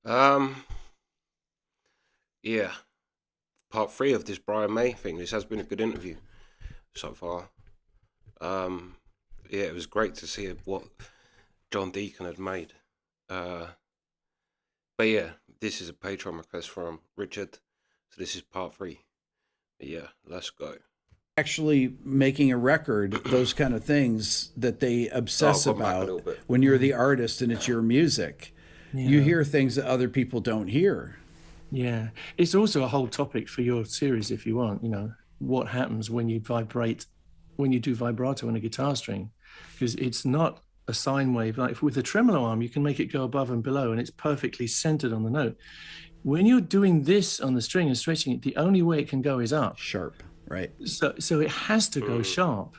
Um, yeah, part three of this Brian May thing. This has been a good interview so far. Um, yeah, it was great to see what John Deacon had made. Uh, but yeah, this is a Patreon request from Richard, so this is part three. But yeah, let's go. Actually making a record, those kind of things that they Oh, I've obsess gone back a about little bit. when you're the artist and it's your music. You Yeah, hear things that other people don't hear. yeah. It's also a whole topic for your series if you want, what happens when you vibrate, when you do vibrato on a guitar string, because it's not a sine wave. Like with the tremolo arm, you can make it go above and below and it's perfectly centered on the note. When you're doing this on the string and stretching it, the only way it can go is up. Sharp, right? So it has to go Mm. sharp,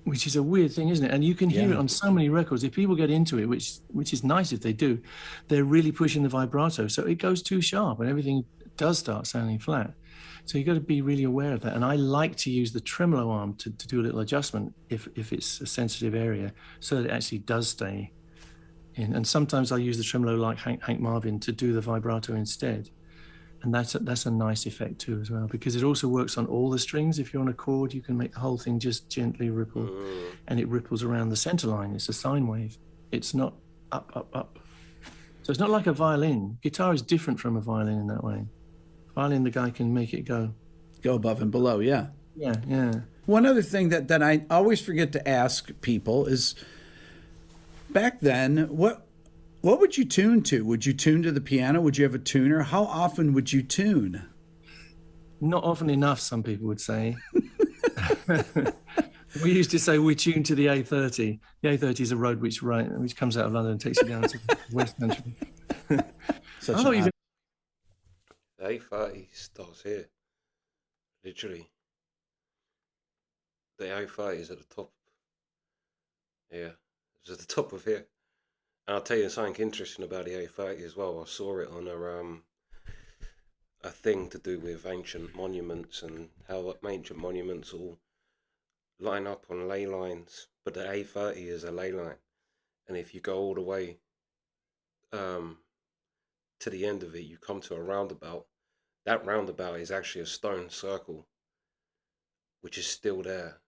which is a weird thing, isn't it? And you can hear Yeah. it on so many records. If people get into it, which is nice if they do, they're really pushing the vibrato, so it goes too sharp, and everything does start sounding flat. So you got to be really aware of that. And I like to use the tremolo arm to do a little adjustment if it's a sensitive area, so that it actually does stay in. And sometimes I use the tremolo like Hank Marvin to do the vibrato instead. And that's a nice effect too as well, because it also works on all the strings. If you're on a chord, you can make the whole thing just gently ripple, Mm. and it ripples around the center line. It's a sine wave. It's not up, up, up. So it's not like a violin. Guitar is different from a violin in that way. Violin, the guy can make it go. Go above and below, yeah. Yeah, yeah. One other thing that I always forget to ask people is, back then, what would you tune to? Would you tune to the piano? Would you have a tuner? How often would you tune? Not often enough, some people would say. We used to say we tune to the A30. The A30 is a road which comes out of London and takes you down to the West Country. Such Oh, an even The A30 starts here, literally. The A30 is at the top. Yeah, it's at the top of here. And I'll tell you something interesting about the A30 as well. I saw it on a thing to do with ancient monuments and how ancient monuments all line up on ley lines. But the A30 is a ley line, and if you go all the way um, to the end of it, you come to a roundabout. That roundabout is actually a stone circle, which is still there.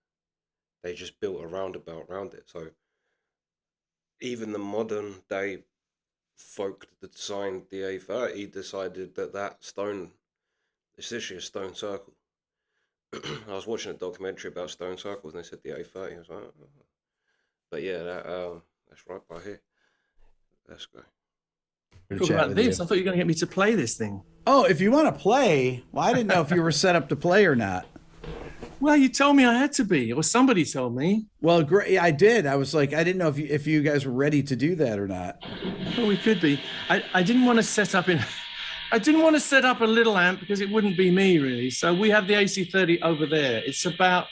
They just built a roundabout around it. So even the modern day folk that designed the A30 decided that that stone is literally a stone circle. I was watching a documentary about stone circles and they said the A30. I was like, oh. But yeah, that's right by here. Let's go. talk about this. I thought you were going to get me to play this thing. Oh, if you want to play, well, I didn't know if you were set up to play or not. Well, you told me I had to be, or somebody told me. Well, great. I did. I was like, I didn't know if you guys were ready to do that or not. Well, we could be. I didn't want to set up I didn't want to set up a little amp because it wouldn't be me really. So we have the AC30 over there. It's about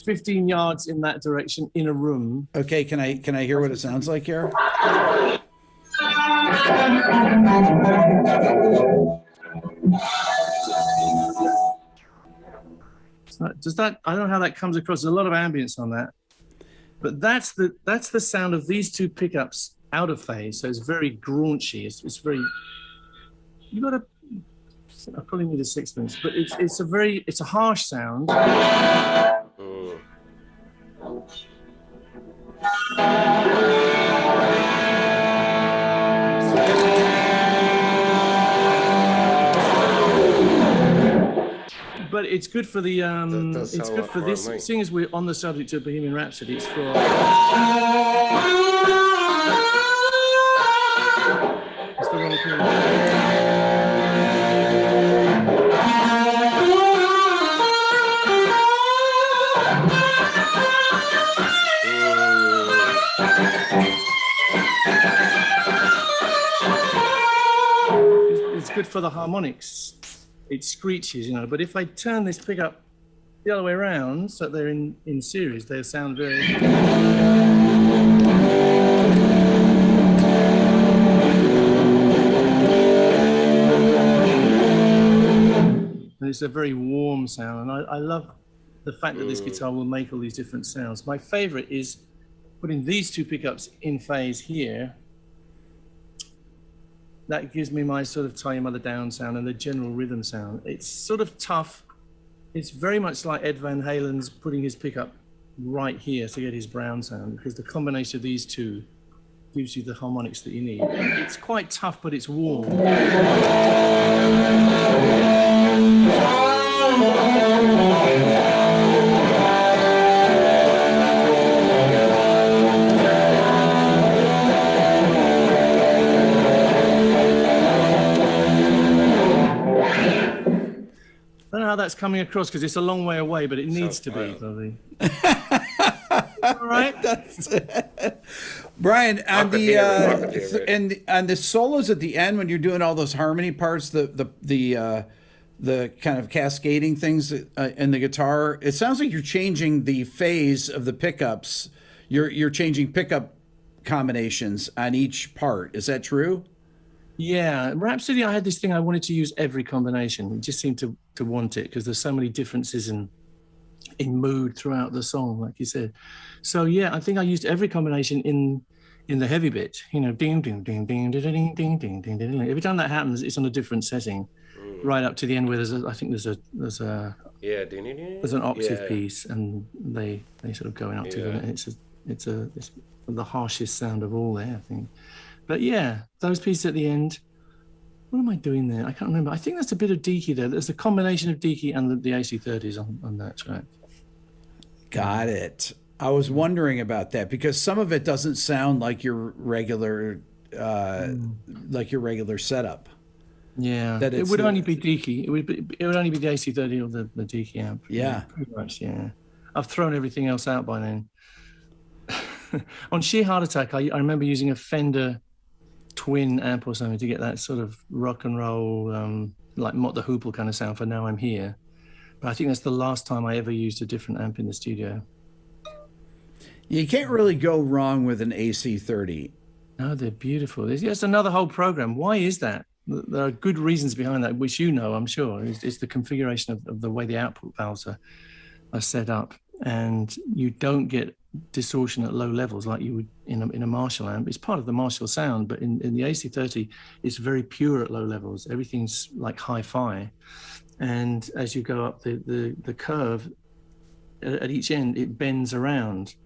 15 yards in that direction in a room. Okay, can I hear what it sounds like here? Does that? I don't know how that comes across. There's a lot of ambience on that, but that's the sound of these two pickups out of phase. So it's very graunchy. It's very. You got to. I probably need a sixpence, but it's a harsh sound. Mm. But it's good for the does it's sound good like for Brian this. May. Seeing as we're on the subject of Bohemian Rhapsody, it's for it's the wrong thing. It's good for the harmonics. It screeches, but if I turn this pickup the other way around, so they're in series, they sound very. And it's a very warm sound, and I love the fact that this guitar will make all these different sounds. My favorite is putting these two pickups in phase here. that gives me my sort of Tie Your Mother Down sound and the general rhythm sound. It's sort of tough. It's very much like Ed Van Halen's putting his pickup right here to get his brown sound, because the combination of these two gives you the harmonics that you need. It's quite tough, but it's warm. I don't know how that's coming across because it's a long way away, but it needs to be, probably. All right. That's it. Brian, on the solos at the end when you're doing all those harmony parts, the kind of cascading things in the guitar, it sounds like you're changing the phase of the pickups. You're changing pickup combinations on each part. Is that true? Yeah, Rhapsody, I had this thing, I wanted to use every combination. It just seemed to want it because there's so many differences in mood throughout the song, like you said. So yeah, I think I used every combination in the heavy bit. You know, ding ding ding ding ding ding ding ding ding ding. Every time that happens, it's on a different setting, right up to the end where there's an octave piece, and they sort of going up to them. And it's the harshest sound of all there, I think. But yeah, those pieces at the end. What am I doing there? I can't remember. I think there's a bit of Deaky there. There's a combination of Deaky and the AC30s on that track. Got it. I was wondering about that because some of it doesn't sound like your regular setup. Yeah, it would only be Deaky. It would only be the AC30 or the Deaky amp. Yeah, pretty much. Yeah, I've thrown everything else out by then. On Sheer Heart Attack, I remember using a Fender twin amp or something to get that sort of rock and roll, like Mott the Hoople kind of sound for Now I'm Here. But I think that's the last time I ever used a different amp in the studio. You can't really go wrong with an AC30. No, they're beautiful. It's another whole program. Why is that? There are good reasons behind that, which you know, I'm sure. It's the configuration of the way the output valves are set up. And you don't get distortion at low levels like you would in a Marshall amp. It's part of the Marshall sound, but in the AC30, it's very pure at low levels. Everything's like hi-fi. And as you go up the curve, at each end, it bends around.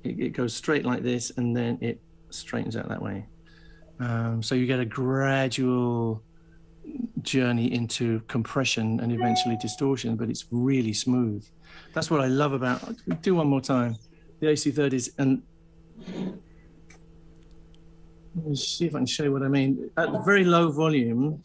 It goes straight like this, and then it straightens out that way. So you get a gradual journey into compression and eventually distortion, but it's really smooth. That's what I love about. Do one more time. The AC30s, and let me see if I can show you what I mean. At very low volume,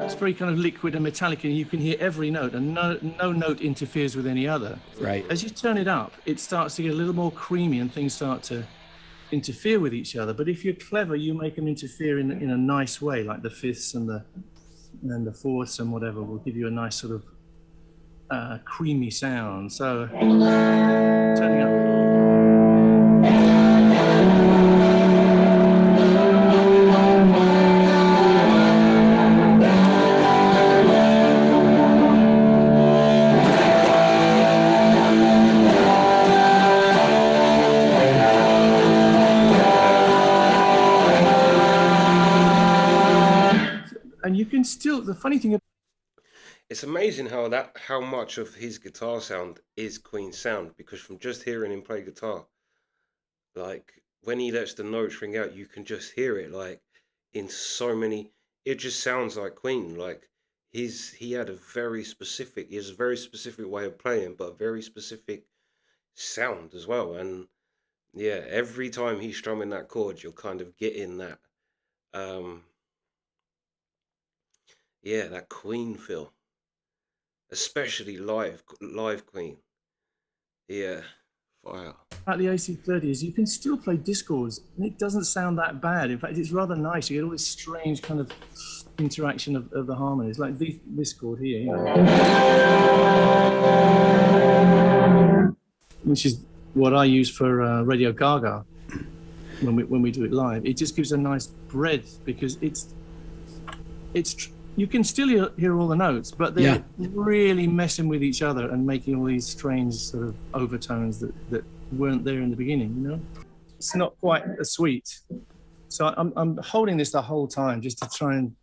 it's very kind of liquid and metallic, and you can hear every note, and no note interferes with any other. Right. As you turn it up, it starts to get a little more creamy, and things start to interfere with each other. But if you're clever, you make them interfere in a nice way, like the fifths and the fourths and whatever will give you a nice sort of creamy sound. So turning up. And you can still, the funny thing, it's amazing how much of his guitar sound is Queen's sound, because from just hearing him play guitar, like when he lets the notes ring out, you can just hear it like in so many, it just sounds like Queen. Like he has a very specific way of playing, but a very specific sound as well. And yeah, every time he's strumming that chord, you're kind of getting that that Queen feel, especially live Queen. Yeah, fire. At the AC30s, you can still play discords, and it doesn't sound that bad. In fact, it's rather nice. You get all this strange kind of interaction of the harmonies, like this chord here, you know, which is what I use for Radio Gaga when we do it live. It just gives a nice breadth because it's you can still hear all the notes, but they're really messing with each other and making all these strange sort of overtones that weren't there in the beginning, you know? It's not quite as sweet. So I'm holding this the whole time just to try and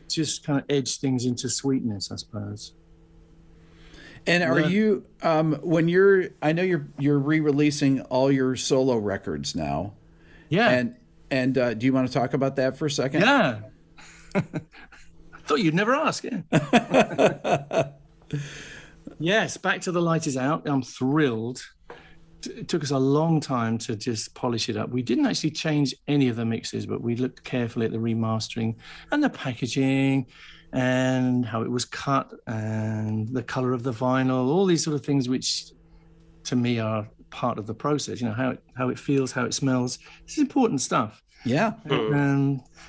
just kind of edge things into sweetness, I suppose. And are you when I know you're re-releasing all your solo records now. Yeah. And do you want to talk about that for a second? Yeah. Thought you'd never ask. Yeah. Yes, Back to the Light is out. I'm thrilled. It took us a long time to just polish it up. We didn't actually change any of the mixes, but we looked carefully at the remastering and the packaging and how it was cut and the color of the vinyl, all these sort of things which to me are part of the process, you know, how it feels, how it smells. This is important stuff. Yeah.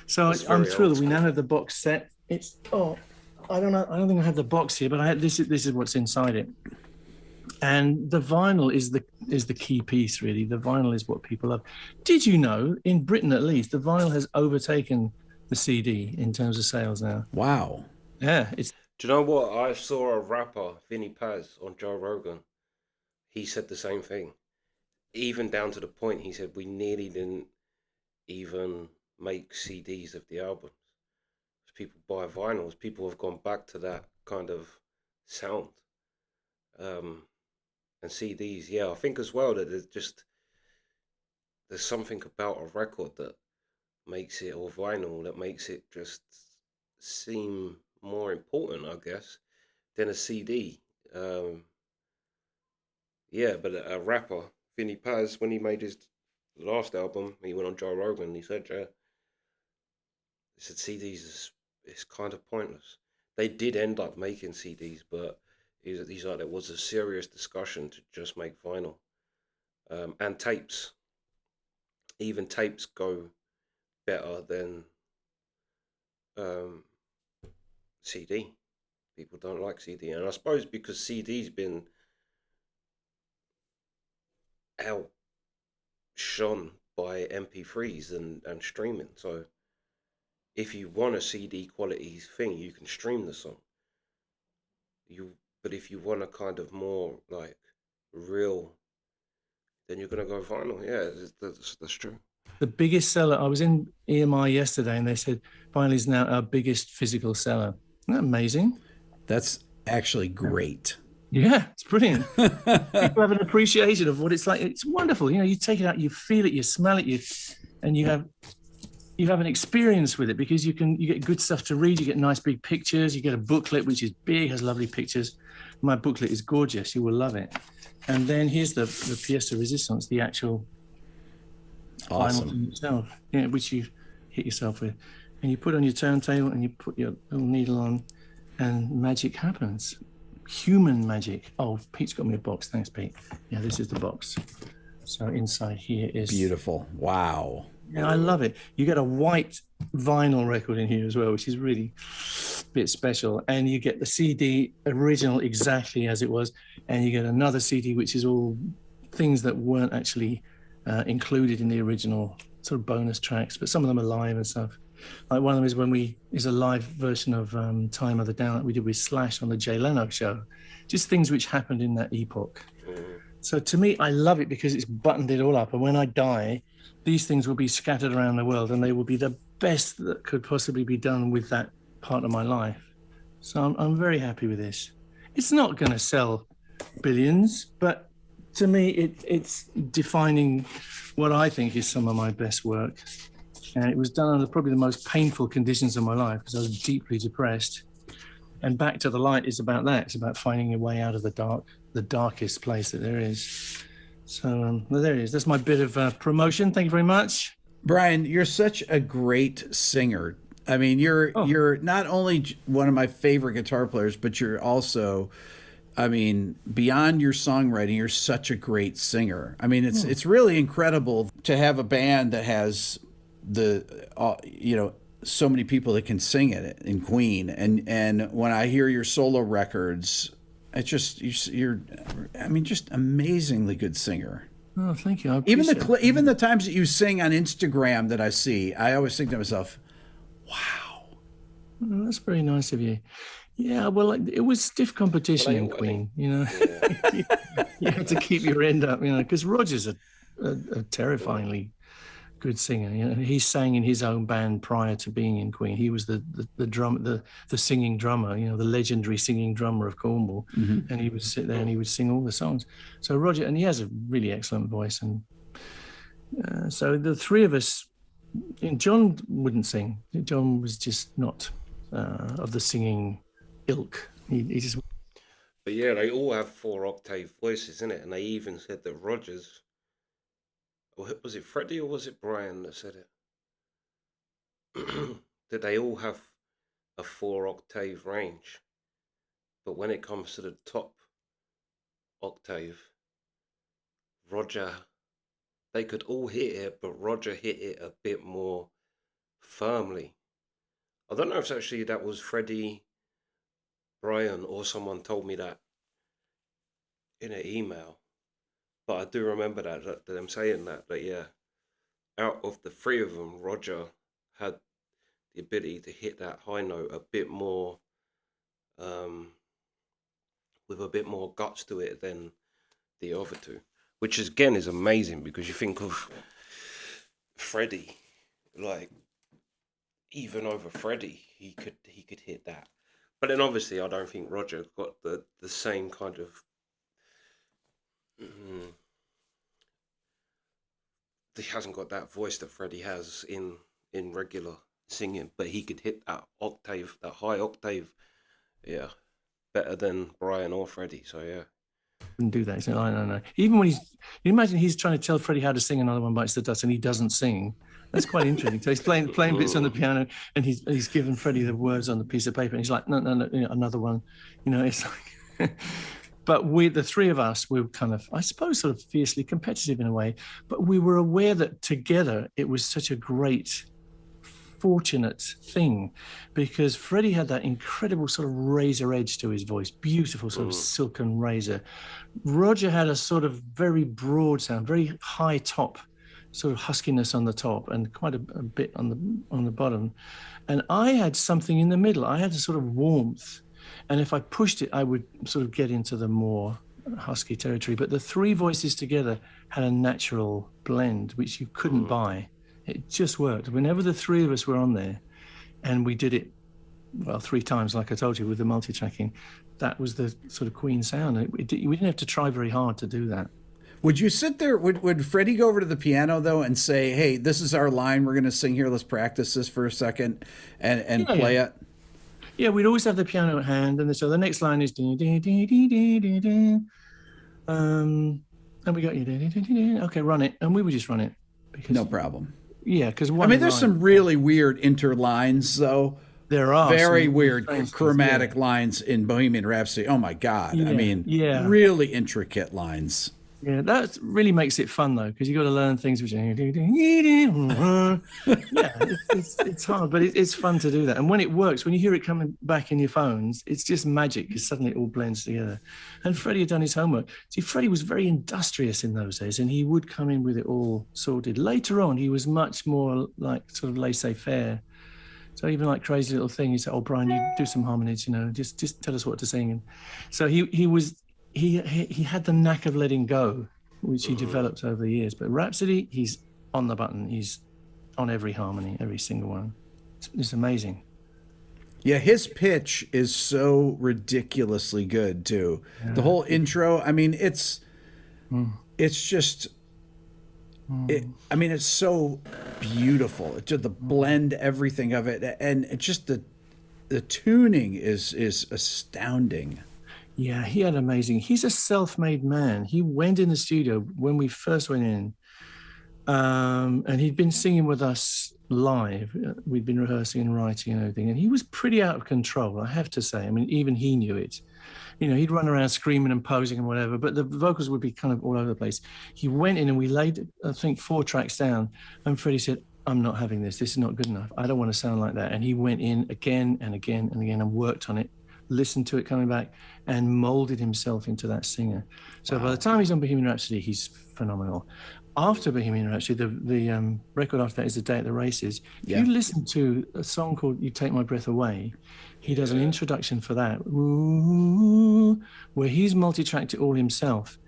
So I'm thrilled that we now have the box set. It's I don't know. I don't think I have the box here, but this is what's inside it. And the vinyl is the key piece, really. The vinyl is what people love. Did you know, in Britain at least, the vinyl has overtaken the CD in terms of sales now? Wow. Yeah. Do you know what? I saw a rapper, Vinny Paz, on Joe Rogan. He said the same thing. Even down to the point, he said, we nearly didn't even make CDs of the albums. People buy vinyls. People have gone back to that kind of sound. And CDs, yeah, I think as well that there's something about a record that makes it, or vinyl, that makes it just seem more important, I guess, than a CD. Yeah, but a rapper, Vinny Paz, when he made his last album, he went on Joe Rogan and he said, CDs is kind of pointless. They did end up making CDs, but there was a serious discussion to just make vinyl. And tapes. Even tapes go better than CD. People don't like CD. And I suppose because CD's been outshone by MP3s and streaming. So if you want a CD quality thing, you can stream the song. But if you want a kind of more like real, then you're gonna go vinyl. Yeah, that's true. The biggest seller. I was in EMI yesterday, and they said vinyl is now our biggest physical seller. Isn't that amazing? That's actually great. Yeah, it's brilliant. People have an appreciation of what it's like. It's wonderful. You know, you take it out, you feel it, you smell it, and you have an experience with it because you get good stuff to read. You get nice big pictures. You get a booklet which is big, has lovely pictures. My booklet is gorgeous. You will love it. And then here's the pièce de résistance, the actual awesome vinyl itself, which you hit yourself with, and you put on your turntable and you put your little needle on, and magic happens. Human magic. Oh, Pete's got me a box. Thanks, Pete. Yeah, this is the box. So inside here is beautiful. Wow. Yeah, I love it. You get a white vinyl record in here as well, which is really a bit special. And you get the CD original exactly as it was. And you get another CD, which is all things that weren't actually included in the original sort of bonus tracks, but some of them are live and stuff. Like one of them is a live version of Time of the Down that we did with Slash on the Jay Leno show. Just things which happened in that epoch. So to me, I love it because it's buttoned it all up. And when I die, these things will be scattered around the world and they will be the best that could possibly be done with that part of my life. So I'm very happy with this. It's not going to sell billions, but to me, it's defining what I think is some of my best work. And it was done under probably the most painful conditions of my life because I was deeply depressed. And Back to the Light is about that. It's about finding a way out of the darkest place that there is. So there it is. That's my bit of promotion. Thank you very much. Brian, you're such a great singer. I mean, you're not only one of my favorite guitar players, but you're also, I mean, beyond your songwriting, you're such a great singer. I mean, it's really incredible to have a band that has so many people that can sing it in Queen. And when I hear your solo records, it's just you're just amazingly good singer. Oh, thank you. Even the times that you sing on Instagram that I see, I always think to myself, wow. Oh, that's very nice of you. Yeah, well, like, it was stiff competition in Queen, you know. Yeah. You have to keep your end up, you know, because Roger's a terrifyingly good singer. You know, he sang in his own band prior to being in Queen. He was the singing drummer, you know, the legendary singing drummer of Cornwall, and he would sit there and he would sing all the songs. So Roger, and he has a really excellent voice, and so the three of us. And John wouldn't sing. John was just not of the singing ilk. He just But yeah, they all have 4-octave voices in it, and they even said that Rogers, or was it Freddie or was it Brian that said it? That they all have a 4-octave range, but when it comes to the top octave, Roger, they could all hit it, but Roger hit it a bit more firmly. I don't know if actually that was Freddie, Brian, or someone told me that in an email, but I do remember that them saying that yeah, out of the three of them, Roger had the ability to hit that high note a bit more, um, with a bit more guts to it than the other two, which is, again, is amazing because you think of Freddie, like even over Freddie, he could hit that. But then obviously, I don't think Roger got the same kind of. Mm, he hasn't got that voice that Freddie has in regular singing, but he could hit that octave, that high octave, yeah, better than Brian or Freddie. So yeah. wouldn't do that. He said, "I don't know." Even when you imagine he's trying to tell Freddie how to sing Another One Bites the Dust, and he doesn't sing. That's quite interesting. So he's playing bits on the piano, and he's given Freddie the words on the piece of paper, and he's like, "No, no, no, you know, another one." You know, it's like. But the three of us, we were kind of, I suppose, sort of fiercely competitive in a way. But we were aware that together it was such a great, fortunate thing, because Freddie had that incredible sort of razor edge to his voice, beautiful sort of silken razor. Roger had a sort of very broad sound, very high top, sort of huskiness on the top, and quite a bit on the bottom. And I had something in the middle. I had a sort of warmth. And if I pushed it, I would sort of get into the more husky territory. But the three voices together had a natural blend, which you couldn't buy. It just worked. Whenever the three of us were on there, and we did it, well, 3 times, like I told you, with the multi-tracking, that was the sort of Queen sound. We didn't have to try very hard to do that. Would you sit there? Would Freddie go over to the piano though and say, "Hey, this is our line. We're going to sing here. Let's practice this for a second and play it"? Yeah, we'd always have the piano at hand, and so the next line is and we got okay, run it, and we would just run it because No problem. yeah, because I mean, there's some really weird interlines though. there are Very some weird strange things, chromatic lines in Bohemian Rhapsody. Oh my God. I mean, really intricate lines. Yeah, that really makes it fun though, because you got to learn things which yeah, it's hard, but it's fun to do that. And when it works, when you hear it coming back in your phones, it's just magic because suddenly it all blends together. And Freddie had done his homework. See, Freddie was very industrious in those days, and he would come in with it all sorted. Later on, he was much more like sort of laissez-faire. So even like Crazy Little Thing, he said, "Oh, Brian, you do some harmonies, you know, just tell us what to sing." And so he had the knack of letting go, which he developed over the years. But Rhapsody, he's on the button. He's on every harmony, every single one. It's amazing. Yeah, his pitch is so ridiculously good too. The whole intro, I mean, it's just I mean, it's so beautiful. It's just the blend, everything of it, and it just the tuning is astounding. Yeah, he had amazing. He's a self-made man. He went in the studio when we first went in, and he'd been singing with us live. We'd been rehearsing and writing and everything, and he was pretty out of control, I have to say. I mean, even he knew it. You know, he'd run around screaming and posing and whatever, but the vocals would be kind of all over the place. He went in and we laid, I think, 4 tracks down, and Freddie said, "I'm not having this. This is not good enough. I don't want to sound like that." And he went in again and again and again and worked on it, listened to it coming back, and molded himself into that singer. So by the time he's on Bohemian Rhapsody, he's phenomenal. after Bohemian Rhapsody, the record after that is The Day at the Races. If Yeah. you listen to a song called "You Take My Breath Away," he does an introduction for that, ooh, where he's multi-tracked it all himself,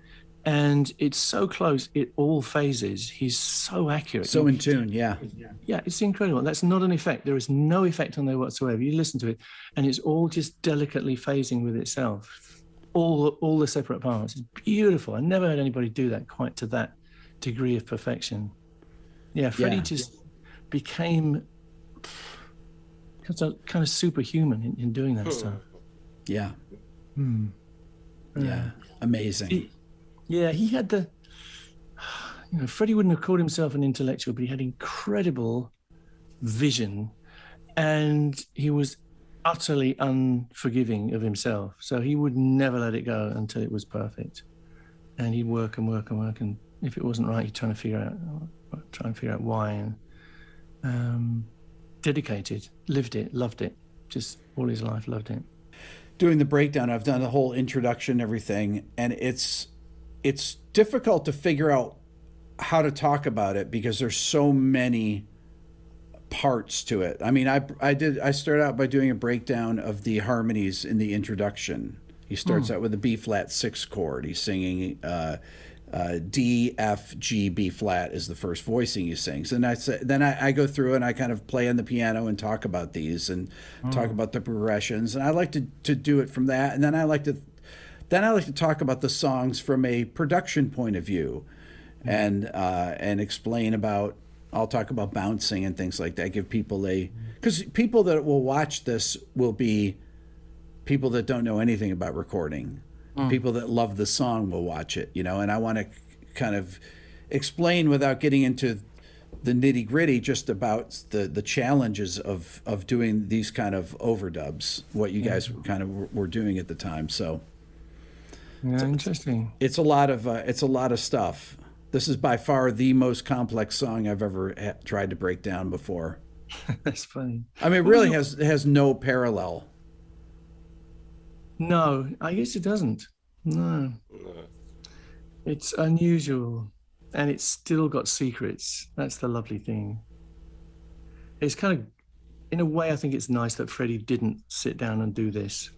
and it's so close, it all phases. He's so accurate. So in tune, yeah. Yeah, it's incredible. That's not an effect. There is no effect on there whatsoever. You listen to it, and it's all just delicately phasing with itself. All the separate parts. It's beautiful. I never heard anybody do that quite to that degree of perfection. Yeah, Freddie just became kind of superhuman in doing that stuff. Yeah. Yeah. Amazing. He had the, Freddie wouldn't have called himself an intellectual, but he had incredible vision, and he was utterly unforgiving of himself. So he would never let it go until it was perfect. And he'd work and work and work, and if it wasn't right, he'd try and figure out why. And dedicated, lived it, loved it, just all his life loved it. Doing the breakdown, I've done the whole introduction, everything, and it's difficult to figure out how to talk about it because there's so many parts to it. I mean, I started out by doing a breakdown of the harmonies in the introduction. He starts out with a B flat 6 chord. He's singing D, F, G, B flat is the first voicing he sings. And then I go through and I kind of play on the piano and talk about these and talk about the progressions. And I like to do it from that. And then I like to talk about the songs from a production point of view, and explain about. I'll talk about bouncing and things like that. Give people because people that will watch this will be people that don't know anything about recording. People that love the song will watch it, and I want to kind of explain without getting into the nitty gritty, just about the challenges of doing these kind of overdubs, what you guys kind of were doing at the time. So interesting. It's a lot of stuff. This is by far the most complex song I've ever tried to break down before. That's funny. I mean, it really has no parallel. No, I guess it doesn't. No. It's unusual, and it's still got secrets. That's the lovely thing. It's kind of, in a way, I think it's nice that Freddie didn't sit down and do this,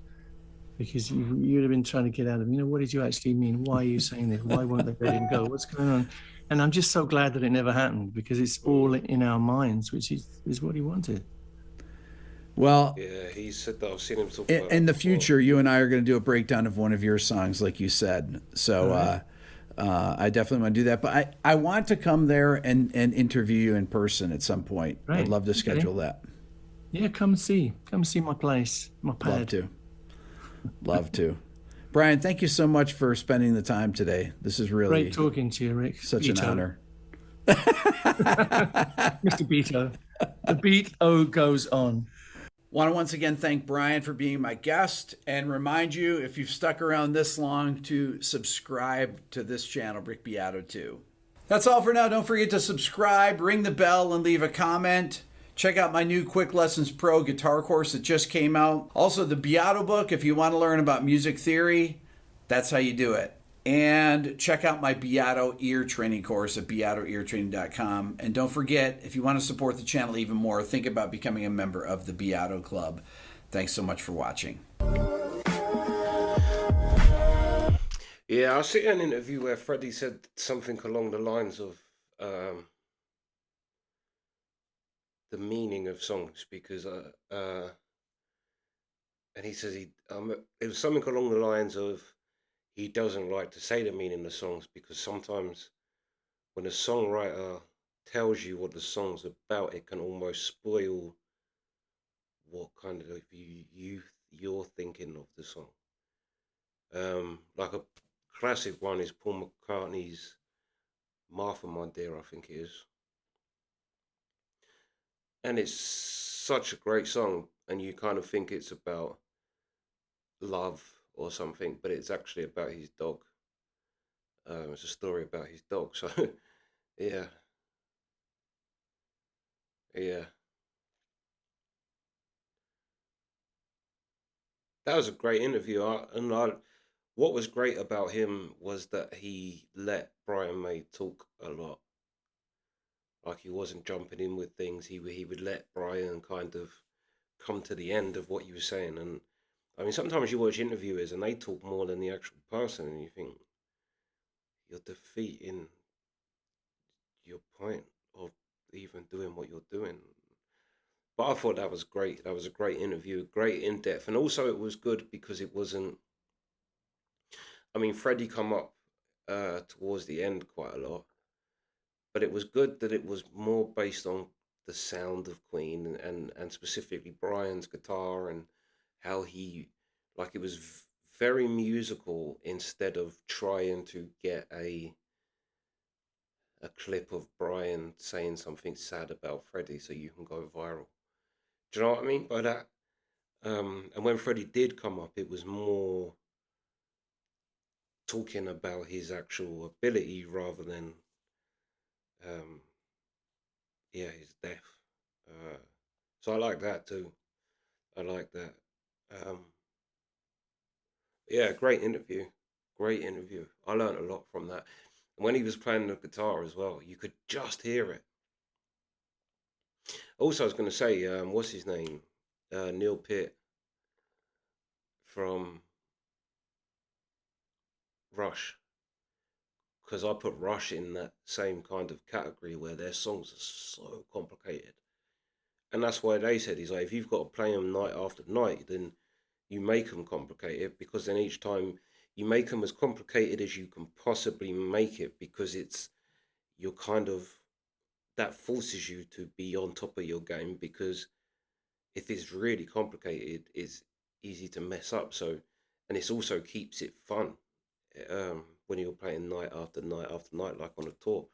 because you'd have been trying to get out of him. What did you actually mean? Why are you saying this? Why won't they let him go? What's going on? And I'm just so glad that it never happened, because it's all in our minds, which is what he wanted. Well, yeah, he said that. I've seen him talk in the future, you and I are going to do a breakdown of one of your songs, like you said. So I definitely want to do that. But I want to come there and interview you in person at some point. Right. I'd love to schedule that. Yeah, come see my place, my pad. Love to. Brian, thank you so much for spending the time today. This is really great talking to you, Rick. Such an honor. Mr. Beato. The Beato goes on. Want to once again thank Brian for being my guest, and remind you, if you've stuck around this long, to subscribe to this channel, Rick Beato 2. That's all for now. Don't forget to subscribe, ring the bell, and leave a comment. Check out my new Quick Lessons Pro guitar course that just came out. Also, the Beato book, if you want to learn about music theory, that's how you do it. And check out my Beato ear training course at beatoeartraining.com. And don't forget, if you want to support the channel even more, think about becoming a member of the Beato Club. Thanks so much for watching. Yeah, I see an interview where Freddie said something along the lines of the meaning of songs, because and he says it was something along the lines of he doesn't like to say the meaning of songs, because sometimes when a songwriter tells you what the song's about, it can almost spoil what kind of you're thinking of the song. Like a classic one is Paul McCartney's Martha, My Dear, I think it is. And it's such a great song, and you kind of think it's about love or something, but it's actually about his dog. It's a story about his dog. So, yeah. That was a great interview. what was great about him was that he let Brian May talk a lot. Like he wasn't jumping in with things. He would let Brian kind of come to the end of what he was saying. And I mean, sometimes you watch interviewers and they talk more than the actual person, and you think you're defeating your point of even doing what you're doing. But I thought that was great. That was a great interview, great in depth, and also it was good because it wasn't. I mean, Freddie come up towards the end quite a lot, but it was good that it was more based on the sound of Queen and specifically Brian's guitar and how he like it was very musical instead of trying to get a clip of Brian saying something sad about Freddie so you can go viral. Do you know what I mean by that? And when Freddie did come up, it was more talking about his actual ability rather than um, yeah, his death. Uh, so I like that too. I like that. Um, yeah, great interview. Great interview. I learned a lot from that. And when he was playing the guitar as well, you could just hear it. Also, I was going to say, what's his name? Neil Peart from Rush. Because I put Rush in that same kind of category where their songs are so complicated. And that's why they said, he's like, if you've got to play them night after night, then you make them complicated because then each time you make them as complicated as you can possibly make it because you're kind of, that forces you to be on top of your game because if it's really complicated, it's easy to mess up. So, and it also keeps it fun when you're playing night after night after night, like on a tour.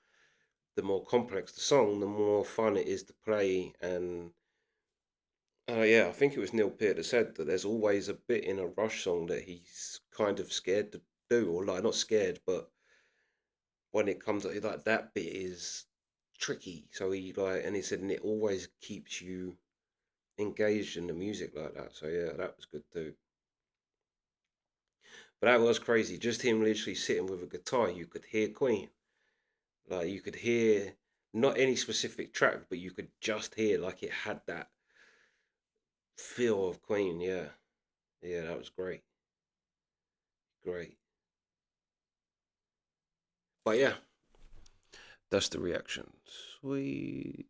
The more complex the song, the more fun it is to play. And yeah, I think it was Neil Peart that said that there's always a bit in a Rush song that he's kind of scared to do, or like not scared, but when it comes to like that bit is tricky. So he like, and he said, and it always keeps you engaged in the music like that. So yeah, that was good too. But that was crazy. Just him literally sitting with a guitar, you could hear Queen. Like you could hear not any specific track, but you could just hear like it had that feel of Queen. Yeah, yeah, that was great, great. But yeah, that's the reactions. We